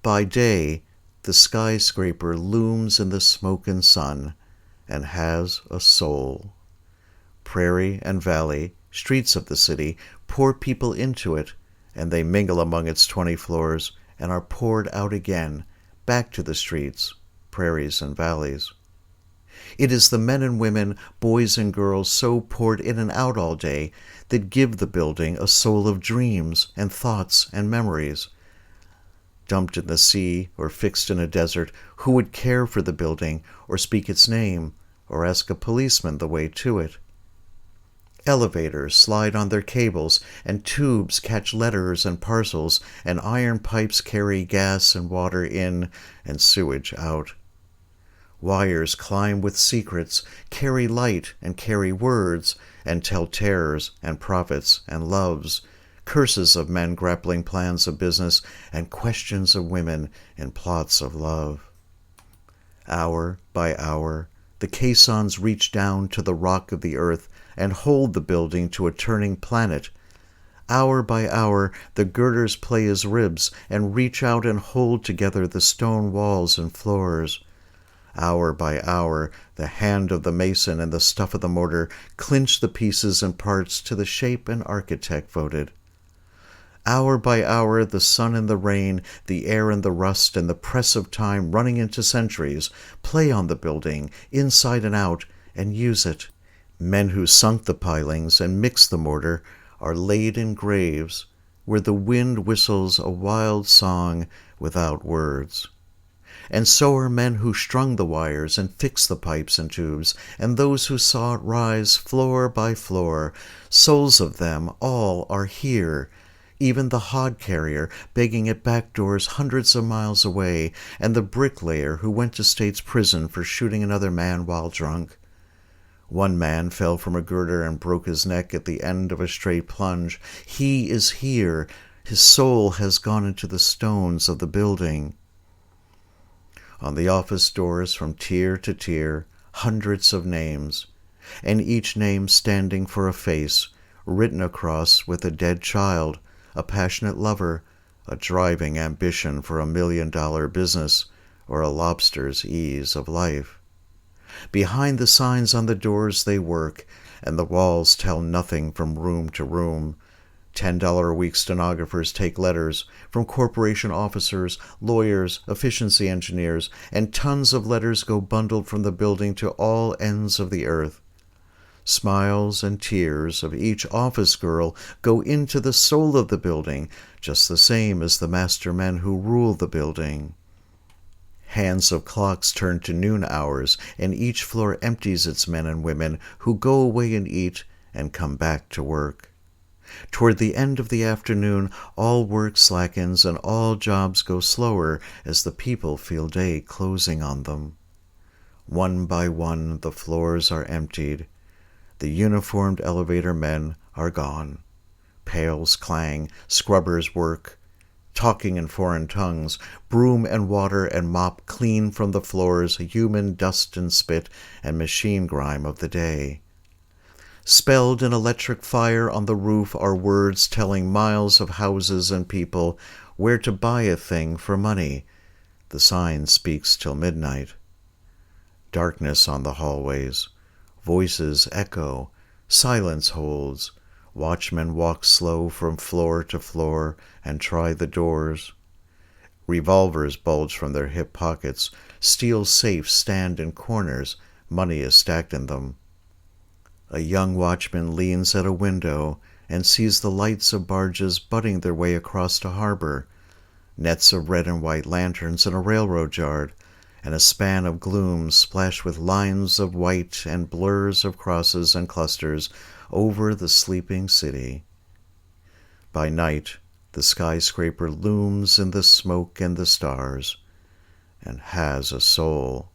By day, the skyscraper looms in the smoke and sun and has a soul. Prairie and valley, streets of the city, pour people into it, and they mingle among its 20 floors and are poured out again, back to the streets, prairies and valleys. It is the men and women, boys and girls so poured in and out all day that give the building a soul of dreams and thoughts and memories. Dumped in the sea or fixed in a desert, who would care for the building or speak its name or ask a policeman the way to it? Elevators slide on their cables, and tubes catch letters and parcels, and iron pipes carry gas and water in and sewage out. Wires climb with secrets, carry light and carry words, and tell terrors and profits and loves, curses of men grappling plans of business, and questions of women in plots of love. Hour by hour, the caissons reach down to the rock of the earth and hold the building to a turning planet. Hour by hour, the girders play as ribs and reach out and hold together the stone walls and floors. Hour by hour, the hand of the mason and the stuff of the mortar clinch the pieces and parts to the shape an architect voted. Hour by hour, the sun and the rain, the air and the rust, and the press of time running into centuries play on the building, inside and out, and use it. Men who sunk the pilings and mixed the mortar are laid in graves where the wind whistles a wild song without words. And so are men who strung the wires and fixed the pipes and tubes, and those who saw it rise floor by floor. Souls of them all are here, even the hod carrier begging at back doors hundreds of miles away, and the bricklayer who went to state's prison for shooting another man while drunk. One man fell from a girder and broke his neck at the end of a straight plunge. He is here. His soul has gone into the stones of the building. On the office doors from tier to tier, hundreds of names, and each name standing for a face, written across with a dead child, a passionate lover, a driving ambition for $1 million business, or a lobster's ease of life. Behind the signs on the doors they work, and the walls tell nothing from room to room. $10 a week stenographers take letters from corporation officers, lawyers, efficiency engineers, and tons of letters go bundled from the building to all ends of the earth. Smiles and tears of each office girl go into the soul of the building, just the same as the master men who rule the building. Hands of clocks turn to noon hours, and each floor empties its men and women who go away and eat and come back to work. Toward the end of the afternoon, all work slackens and all jobs go slower as the people feel day closing on them. One by one, the floors are emptied. The uniformed elevator men are gone. Pails clang, scrubbers work, talking in foreign tongues, broom and water and mop clean from the floors human dust and spit and machine grime of the day. Spelled in electric fire on the roof are words telling miles of houses and people where to buy a thing for money. The sign speaks till midnight. Darkness on the hallways. Voices echo. Silence holds. Watchmen walk slow from floor to floor and try the doors. Revolvers bulge from their hip pockets. Steel safes stand in corners. Money is stacked in them. A young watchman leans at a window and sees the lights of barges butting their way across to harbor, nets of red and white lanterns in a railroad yard, and a span of gloom splashed with lines of white and blurs of crosses and clusters over the sleeping city. By night, the skyscraper looms in the smoke and the stars, and has a soul.